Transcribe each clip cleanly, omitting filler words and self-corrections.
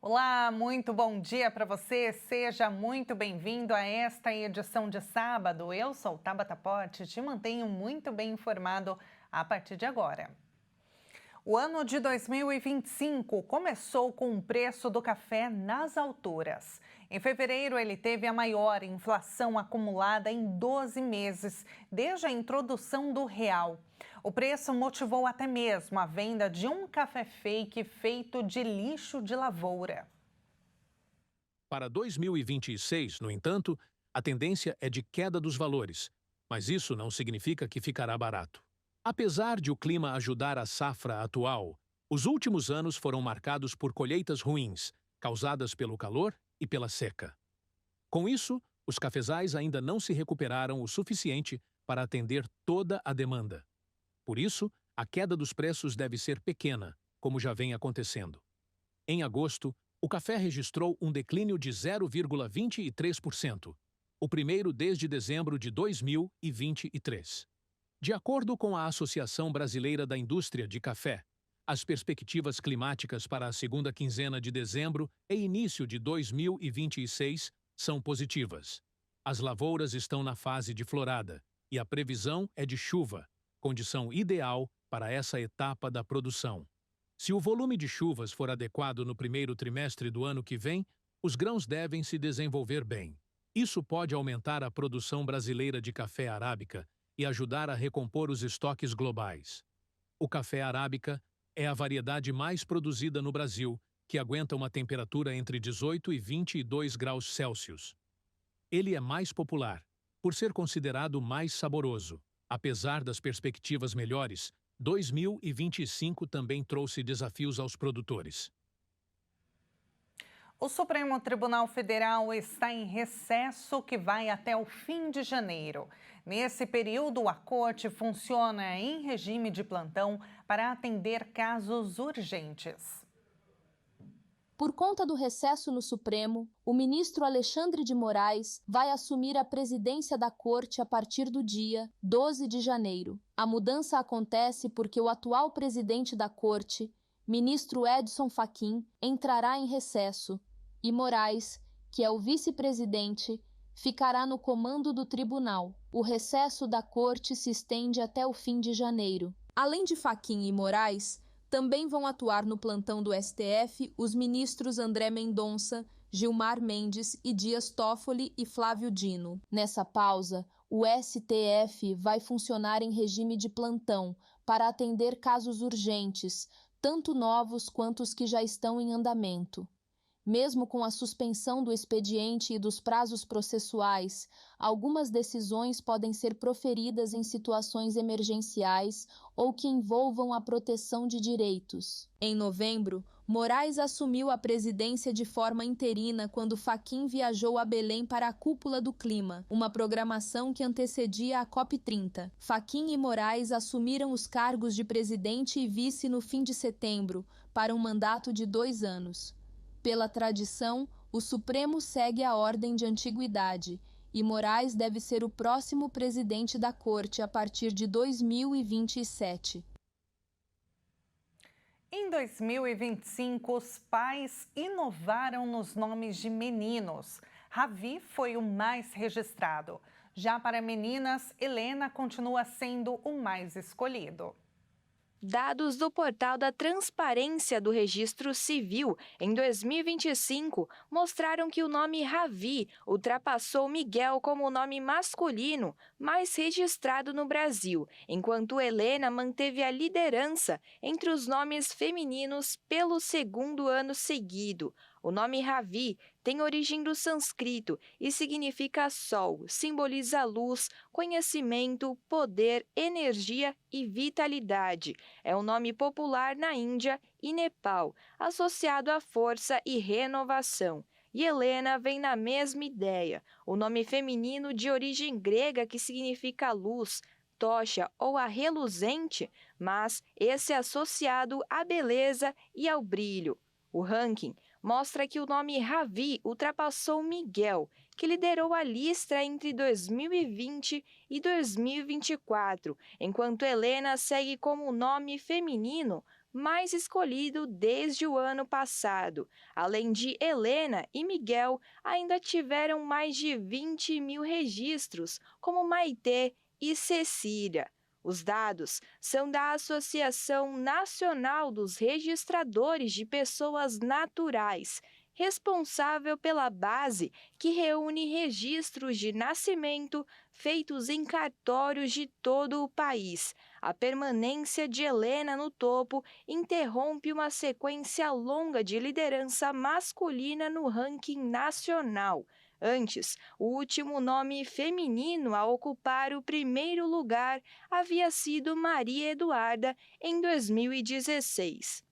Olá, muito bom dia para você. Seja muito bem-vindo a esta edição de sábado. Eu sou Tabata Pote e te mantenho muito bem informado a partir de agora. O ano de 2025 começou com o preço do café nas alturas. Em fevereiro, ele teve a maior inflação acumulada em 12 meses, desde a introdução do real. O preço motivou até mesmo a venda de um café fake feito de lixo de lavoura. Para 2026, no entanto, a tendência é de queda dos valores, mas isso não significa que ficará barato. Apesar de o clima ajudar a safra atual, os últimos anos foram marcados por colheitas ruins, causadas pelo calor e pela seca. Com isso, os cafezais ainda não se recuperaram o suficiente para atender toda a demanda. Por isso, a queda dos preços deve ser pequena, como já vem acontecendo. Em agosto, o café registrou um declínio de 0,23%, o primeiro desde dezembro de 2023. De acordo com a Associação Brasileira da Indústria de Café, as perspectivas climáticas para a segunda quinzena de dezembro e início de 2026 são positivas. As lavouras estão na fase de florada e a previsão é de chuva, condição ideal para essa etapa da produção. Se o volume de chuvas for adequado no primeiro trimestre do ano que vem, os grãos devem se desenvolver bem. Isso pode aumentar a produção brasileira de café arábica e ajudar a recompor os estoques globais. O café arábica é a variedade mais produzida no Brasil, que aguenta uma temperatura entre 18 e 22 graus Celsius. Ele é mais popular, por ser considerado mais saboroso. Apesar das perspectivas melhores, 2025 também trouxe desafios aos produtores. O Supremo Tribunal Federal está em recesso que vai até o fim de janeiro. Nesse período, a corte funciona em regime de plantão para atender casos urgentes. Por conta do recesso no Supremo, o ministro Alexandre de Moraes vai assumir a presidência da Corte a partir do dia 12 de janeiro. A mudança acontece porque o atual presidente da Corte, ministro Edson Fachin, entrará em recesso e Moraes, que é o vice-presidente, ficará no comando do tribunal. O recesso da Corte se estende até o fim de janeiro. Além de Fachin e Moraes, também vão atuar no plantão do STF os ministros André Mendonça, Gilmar Mendes e Dias Toffoli e Flávio Dino. Nessa pausa, o STF vai funcionar em regime de plantão para atender casos urgentes, tanto novos quanto os que já estão em andamento. Mesmo com a suspensão do expediente e dos prazos processuais, algumas decisões podem ser proferidas em situações emergenciais ou que envolvam a proteção de direitos. Em novembro, Moraes assumiu a presidência de forma interina quando Fachin viajou a Belém para a Cúpula do Clima, uma programação que antecedia a COP30. Fachin e Moraes assumiram os cargos de presidente e vice no fim de setembro, para um mandato de 2 anos. Pela tradição, o Supremo segue a ordem de antiguidade e Moraes deve ser o próximo presidente da Corte a partir de 2027. Em 2025, os pais inovaram nos nomes de meninos. Ravi foi o mais registrado. Já para meninas, Helena continua sendo o mais escolhido. Dados do Portal da Transparência do Registro Civil em 2025 mostraram que o nome Ravi ultrapassou Miguel como o nome masculino mais registrado no Brasil, enquanto Helena manteve a liderança entre os nomes femininos pelo segundo ano seguido. O nome Ravi tem origem do sânscrito e significa sol, simboliza luz, conhecimento, poder, energia e vitalidade. É um nome popular na Índia e Nepal, associado à força e renovação. E Helena vem na mesma ideia, o nome feminino de origem grega que significa luz, tocha ou a reluzente, mas esse é associado à beleza e ao brilho. O ranking mostra que o nome Ravi ultrapassou Miguel, que liderou a lista entre 2020 e 2024, enquanto Helena segue como nome feminino mais escolhido desde o ano passado. Além de Helena e Miguel, ainda tiveram mais de 20 mil registros, como Maitê e Cecília. Os dados são da Associação Nacional dos Registradores de Pessoas Naturais, responsável pela base que reúne registros de nascimento feitos em cartórios de todo o país. A permanência de Helena no topo interrompe uma sequência longa de liderança masculina no ranking nacional. Antes, o último nome feminino a ocupar o primeiro lugar havia sido Maria Eduarda, em 2016.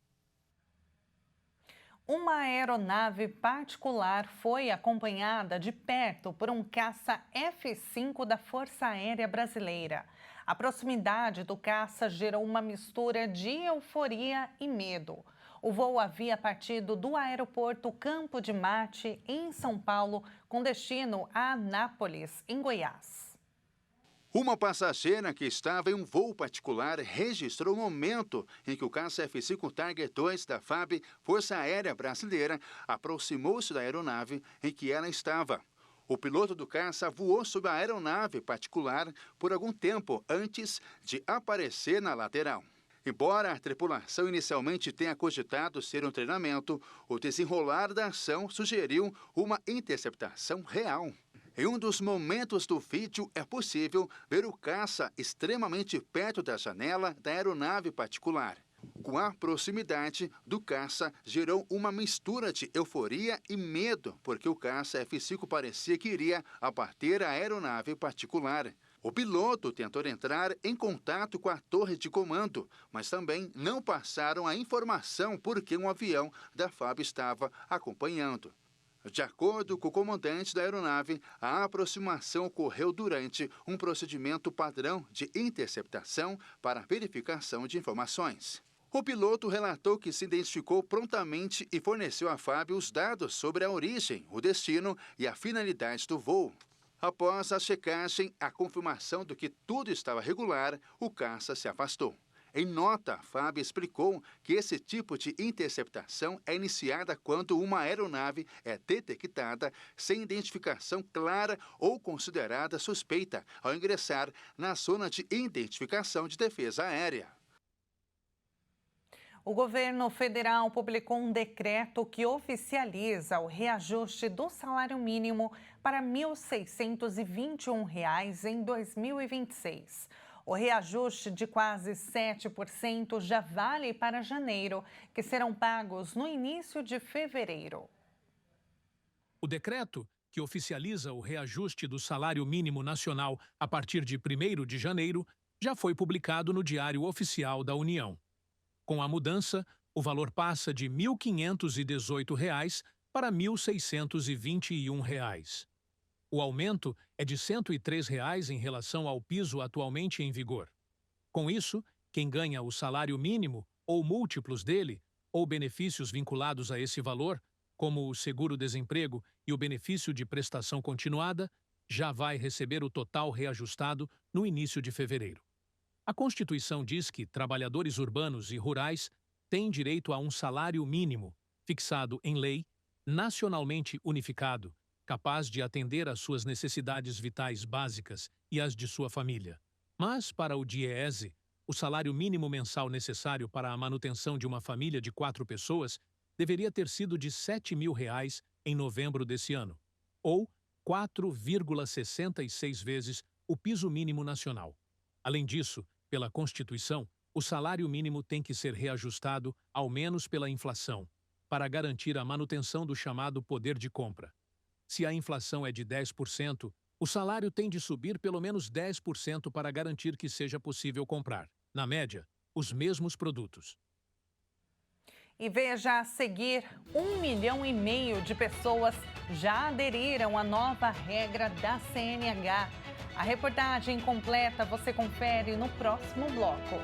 Uma aeronave particular foi acompanhada de perto por um caça F-5 da Força Aérea Brasileira. A proximidade do caça gerou uma mistura de euforia e medo. O voo havia partido do aeroporto Campo de Marte, em São Paulo, com destino a Anápolis, em Goiás. Uma passageira que estava em um voo particular registrou o momento em que o caça F-5 Tiger II da FAB, Força Aérea Brasileira, aproximou-se da aeronave em que ela estava. O piloto do caça voou sobre a aeronave particular por algum tempo antes de aparecer na lateral. Embora a tripulação inicialmente tenha cogitado ser um treinamento, o desenrolar da ação sugeriu uma interceptação real. Em um dos momentos do vídeo, é possível ver o caça extremamente perto da janela da aeronave particular. Com a proximidade do caça, gerou uma mistura de euforia e medo, porque o caça F-5 parecia que iria abater a aeronave particular. O piloto tentou entrar em contato com a torre de comando, mas também não passaram a informação porque um avião da FAB estava acompanhando. De acordo com o comandante da aeronave, a aproximação ocorreu durante um procedimento padrão de interceptação para verificação de informações. O piloto relatou que se identificou prontamente e forneceu à FAB os dados sobre a origem, o destino e a finalidade do voo. Após a checagem, a confirmação de que tudo estava regular, o caça se afastou. Em nota, a FAB explicou que esse tipo de interceptação é iniciada quando uma aeronave é detectada sem identificação clara ou considerada suspeita ao ingressar na zona de identificação de defesa aérea. O governo federal publicou um decreto que oficializa o reajuste do salário mínimo para R$ 1.621 em 2026. O reajuste de quase 7% já vale para janeiro, que serão pagos no início de fevereiro. O decreto, que oficializa o reajuste do salário mínimo nacional a partir de 1º de janeiro, já foi publicado no Diário Oficial da União. Com a mudança, o valor passa de R$ 1.518 para R$ 1.621. O aumento é de R$ 103 em relação ao piso atualmente em vigor. Com isso, quem ganha o salário mínimo ou múltiplos dele, ou benefícios vinculados a esse valor, como o seguro-desemprego e o benefício de prestação continuada, já vai receber o total reajustado no início de fevereiro. A Constituição diz que trabalhadores urbanos e rurais têm direito a um salário mínimo, fixado em lei, nacionalmente unificado, capaz de atender às suas necessidades vitais básicas e às de sua família. Mas, para o DIEESE, o salário mínimo mensal necessário para a manutenção de uma família de 4 pessoas deveria ter sido de R$ 7.000 em novembro desse ano, ou 4,66 vezes o piso mínimo nacional. Além disso, pela Constituição, o salário mínimo tem que ser reajustado, ao menos pela inflação, para garantir a manutenção do chamado poder de compra. Se a inflação é de 10%, o salário tem de subir pelo menos 10% para garantir que seja possível comprar, na média, os mesmos produtos. E veja a seguir, 1,5 milhão de pessoas já aderiram à nova regra da CNH. A reportagem completa você confere no próximo bloco.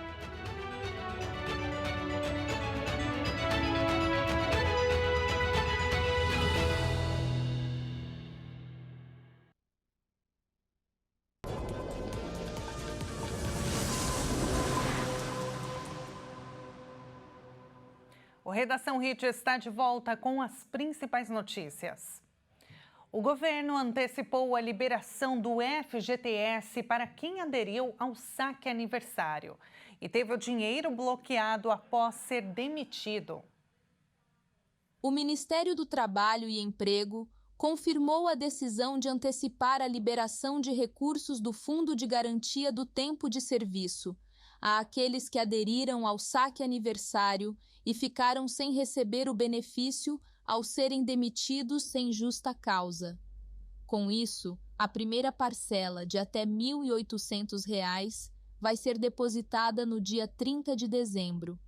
O Redação Hit está de volta com as principais notícias. O governo antecipou a liberação do FGTS para quem aderiu ao saque aniversário e teve o dinheiro bloqueado após ser demitido. O Ministério do Trabalho e Emprego confirmou a decisão de antecipar a liberação de recursos do Fundo de Garantia do Tempo de Serviço a aqueles que aderiram ao saque aniversário e ficaram sem receber o benefício ao serem demitidos sem justa causa. Com isso, a primeira parcela de até R$ 1.800 vai ser depositada no dia 30 de dezembro.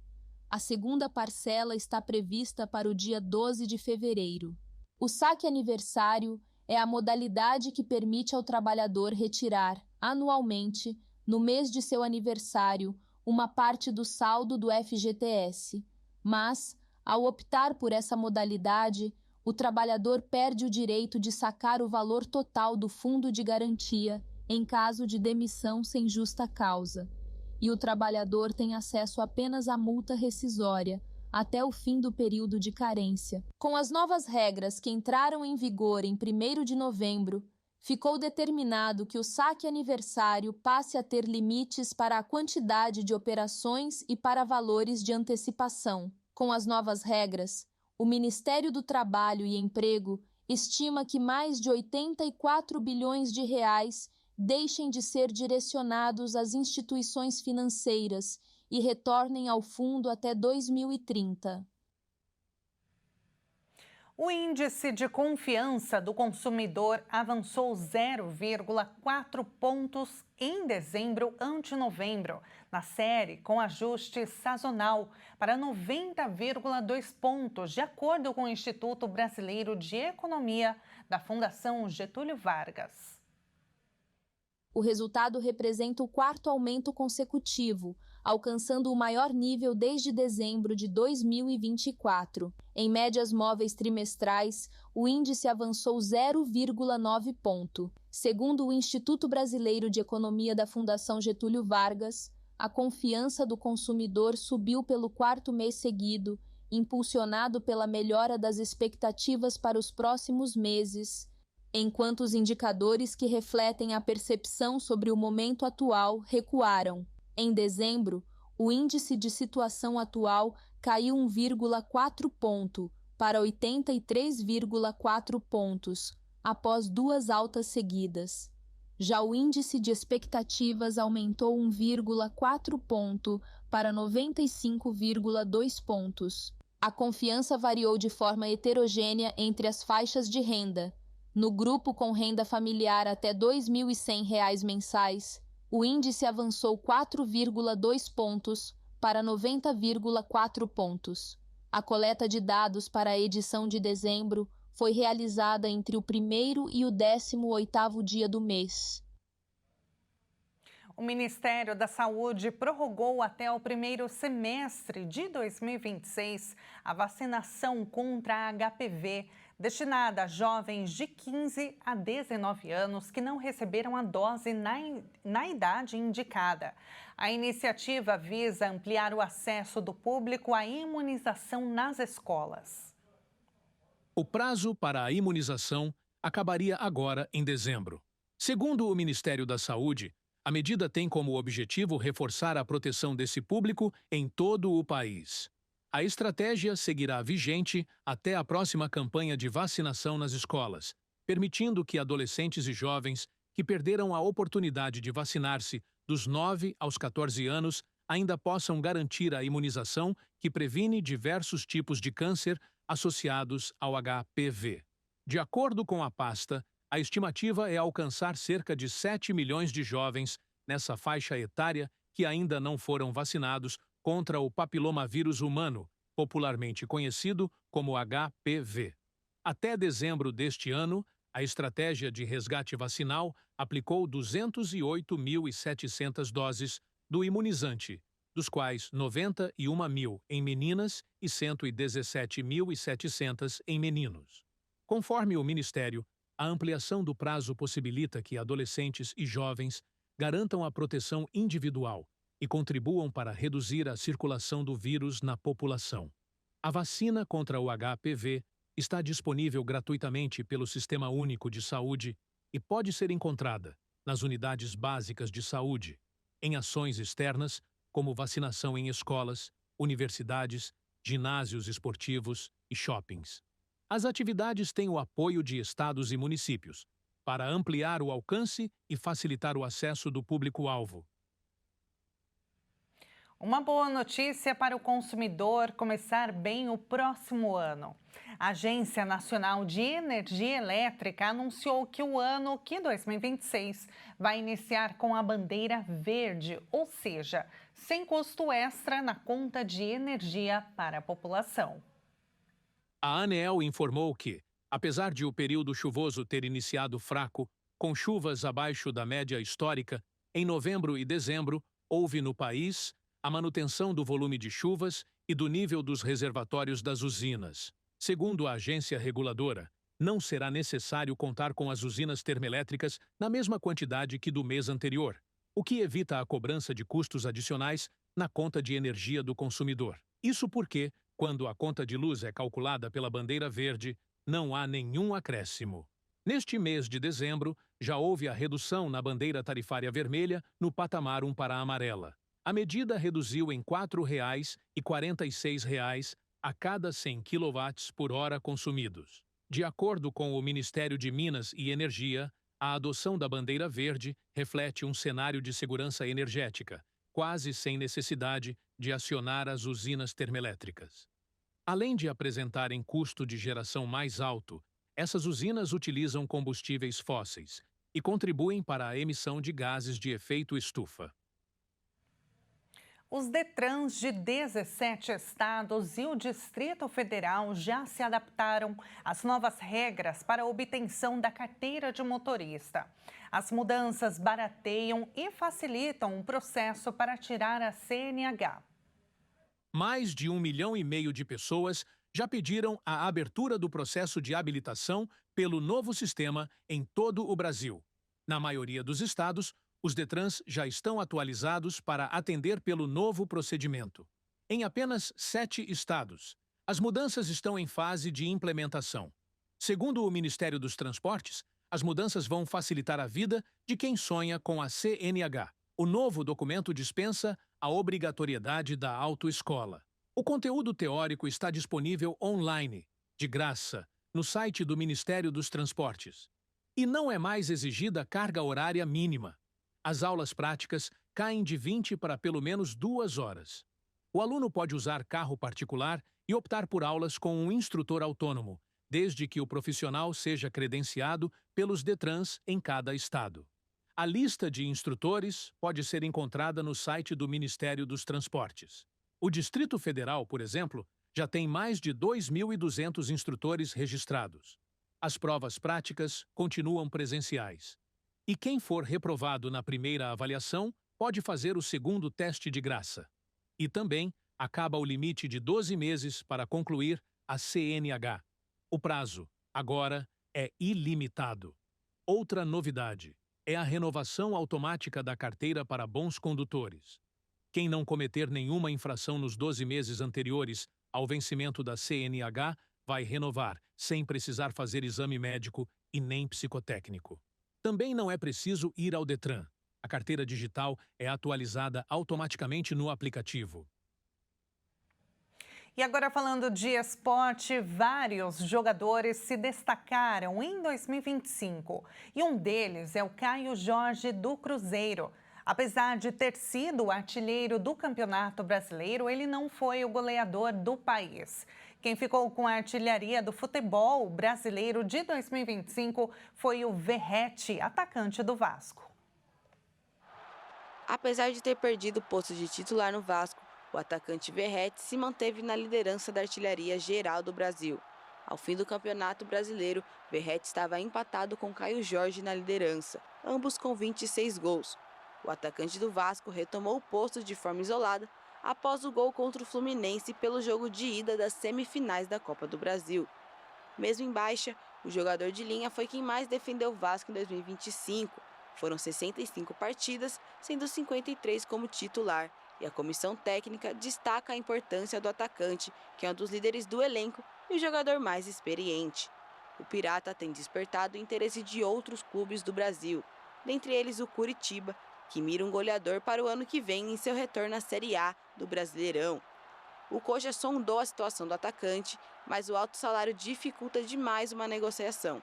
A segunda parcela está prevista para o dia 12 de fevereiro. O saque aniversário é a modalidade que permite ao trabalhador retirar, anualmente, no mês de seu aniversário, uma parte do saldo do FGTS. Mas, ao optar por essa modalidade, o trabalhador perde o direito de sacar o valor total do fundo de garantia em caso de demissão sem justa causa. E o trabalhador tem acesso apenas à multa rescisória até o fim do período de carência. Com as novas regras que entraram em vigor em 1º de novembro, ficou determinado que o saque aniversário passe a ter limites para a quantidade de operações e para valores de antecipação. Com as novas regras, o Ministério do Trabalho e Emprego estima que mais de 84 bilhões de reais deixem de ser direcionados às instituições financeiras e retornem ao fundo até 2030. O índice de confiança do consumidor avançou 0,4 pontos em dezembro ante novembro, na série com ajuste sazonal, para 90,2 pontos, de acordo com o Instituto Brasileiro de Economia da Fundação Getúlio Vargas. O resultado representa o 4º aumento consecutivo, alcançando o maior nível desde dezembro de 2024. Em médias móveis trimestrais, o índice avançou 0,9 ponto. Segundo o Instituto Brasileiro de Economia da Fundação Getúlio Vargas, a confiança do consumidor subiu pelo 4º mês seguido, impulsionado pela melhora das expectativas para os próximos meses, enquanto os indicadores que refletem a percepção sobre o momento atual recuaram. Em dezembro, o índice de situação atual caiu 1,4 ponto para 83,4 pontos, após 2 altas seguidas. Já o índice de expectativas aumentou 1,4 ponto para 95,2 pontos. A confiança variou de forma heterogênea entre as faixas de renda. No grupo com renda familiar até R$ 2.100 mensais, o índice avançou 4,2 pontos para 90,4 pontos. A coleta de dados para a edição de dezembro foi realizada entre o 1º e o 18º dia do mês. O Ministério da Saúde prorrogou até o 1º semestre de 2026 a vacinação contra a HPV, destinada a jovens de 15 a 19 anos que não receberam a dose na idade indicada. A iniciativa visa ampliar o acesso do público à imunização nas escolas. O prazo para a imunização acabaria agora em dezembro. Segundo o Ministério da Saúde, a medida tem como objetivo reforçar a proteção desse público em todo o país. A estratégia seguirá vigente até a próxima campanha de vacinação nas escolas, permitindo que adolescentes e jovens que perderam a oportunidade de vacinar-se dos 9 aos 14 anos ainda possam garantir a imunização que previne diversos tipos de câncer associados ao HPV. De acordo com a pasta, a estimativa é alcançar cerca de 7 milhões de jovens nessa faixa etária que ainda não foram vacinados contra o papilomavírus humano, popularmente conhecido como HPV. Até dezembro deste ano, a estratégia de resgate vacinal aplicou 208.700 doses do imunizante, dos quais 91.000 em meninas e 117.700 em meninos. Conforme o Ministério, a ampliação do prazo possibilita que adolescentes e jovens garantam a proteção individual e contribuam para reduzir a circulação do vírus na população. A vacina contra o HPV está disponível gratuitamente pelo Sistema Único de Saúde e pode ser encontrada nas unidades básicas de saúde, em ações externas, como vacinação em escolas, universidades, ginásios esportivos e shoppings. As atividades têm o apoio de estados e municípios, para ampliar o alcance e facilitar o acesso do público-alvo. Uma boa notícia para o consumidor começar bem o próximo ano. A Agência Nacional de Energia Elétrica anunciou que o ano 2026 vai iniciar com a bandeira verde, ou seja, sem custo extra na conta de energia para a população. A ANEEL informou que, apesar de o período chuvoso ter iniciado fraco, com chuvas abaixo da média histórica, em novembro e dezembro houve no país a manutenção do volume de chuvas e do nível dos reservatórios das usinas. Segundo a agência reguladora, não será necessário contar com as usinas termoelétricas na mesma quantidade que do mês anterior, o que evita a cobrança de custos adicionais na conta de energia do consumidor. Isso porque, quando a conta de luz é calculada pela bandeira verde, não há nenhum acréscimo. Neste mês de dezembro, já houve a redução na bandeira tarifária vermelha no patamar 1 para a amarela. A medida reduziu em R$ 4,46 a cada 100 kW por hora consumidos. De acordo com o Ministério de Minas e Energia, a adoção da bandeira verde reflete um cenário de segurança energética, quase sem necessidade de acionar as usinas termoelétricas. Além de apresentarem custo de geração mais alto, essas usinas utilizam combustíveis fósseis e contribuem para a emissão de gases de efeito estufa. Os Detrans de 17 estados e o Distrito Federal já se adaptaram às novas regras para a obtenção da carteira de motorista. As mudanças barateiam e facilitam o processo para tirar a CNH. Mais de 1,5 milhão de pessoas já pediram a abertura do processo de habilitação pelo novo sistema em todo o Brasil. Na maioria dos estados, os Detrans já estão atualizados para atender pelo novo procedimento. Em apenas 7 estados, as mudanças estão em fase de implementação. Segundo o Ministério dos Transportes, as mudanças vão facilitar a vida de quem sonha com a CNH. O novo documento dispensa a obrigatoriedade da autoescola. O conteúdo teórico está disponível online, de graça, no site do Ministério dos Transportes. E não é mais exigida carga horária mínima. As aulas práticas caem de 20 para pelo menos 2 horas. O aluno pode usar carro particular e optar por aulas com um instrutor autônomo, desde que o profissional seja credenciado pelos Detrans em cada estado. A lista de instrutores pode ser encontrada no site do Ministério dos Transportes. O Distrito Federal, por exemplo, já tem mais de 2.200 instrutores registrados. As provas práticas continuam presenciais. E quem for reprovado na primeira avaliação pode fazer o segundo teste de graça. E também acaba o limite de 12 meses para concluir a CNH. O prazo, agora, é ilimitado. Outra novidade é a renovação automática da carteira para bons condutores. Quem não cometer nenhuma infração nos 12 meses anteriores ao vencimento da CNH vai renovar, sem precisar fazer exame médico e nem psicotécnico. Também não é preciso ir ao Detran. A carteira digital é atualizada automaticamente no aplicativo. E agora falando de esporte, vários jogadores se destacaram em 2025. E um deles é o Caio Jorge do Cruzeiro. Apesar de ter sido o artilheiro do Campeonato Brasileiro, ele não foi o goleador do país. Quem ficou com a artilharia do futebol brasileiro de 2025 foi o Verratti, atacante do Vasco. Apesar de ter perdido o posto de titular no Vasco, o atacante Verratti se manteve na liderança da artilharia geral do Brasil. Ao fim do Campeonato Brasileiro, Verratti estava empatado com Caio Jorge na liderança, ambos com 26 gols. O atacante do Vasco retomou o posto de forma isolada após o gol contra o Fluminense pelo jogo de ida das semifinais da Copa do Brasil. Mesmo em baixa, o jogador de linha foi quem mais defendeu o Vasco em 2025. Foram 65 partidas, sendo 53 como titular, E a comissão técnica destaca a importância do atacante, que é um dos líderes do elenco e o jogador mais experiente. O Pirata tem despertado o interesse de outros clubes do Brasil, dentre eles o Curitiba, que mira um goleador para o ano que vem em seu retorno à Série A do Brasileirão. O Coxa sondou a situação do atacante, mas o alto salário dificulta demais uma negociação.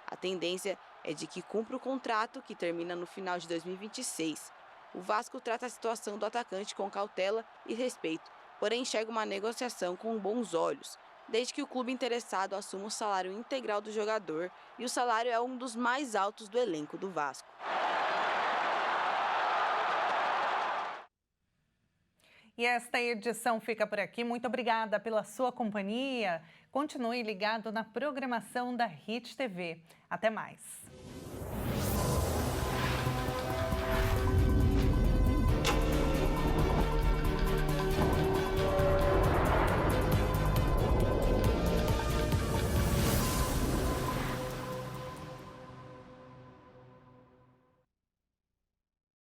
A tendência é de que cumpra o contrato, que termina no final de 2026. O Vasco trata a situação do atacante com cautela e respeito, porém enxerga uma negociação com bons olhos, desde que o clube interessado assuma o salário integral do jogador, e o salário é um dos mais altos do elenco do Vasco. E esta edição fica por aqui. Muito obrigada pela sua companhia. Continue ligado na programação da Hit TV. Até mais.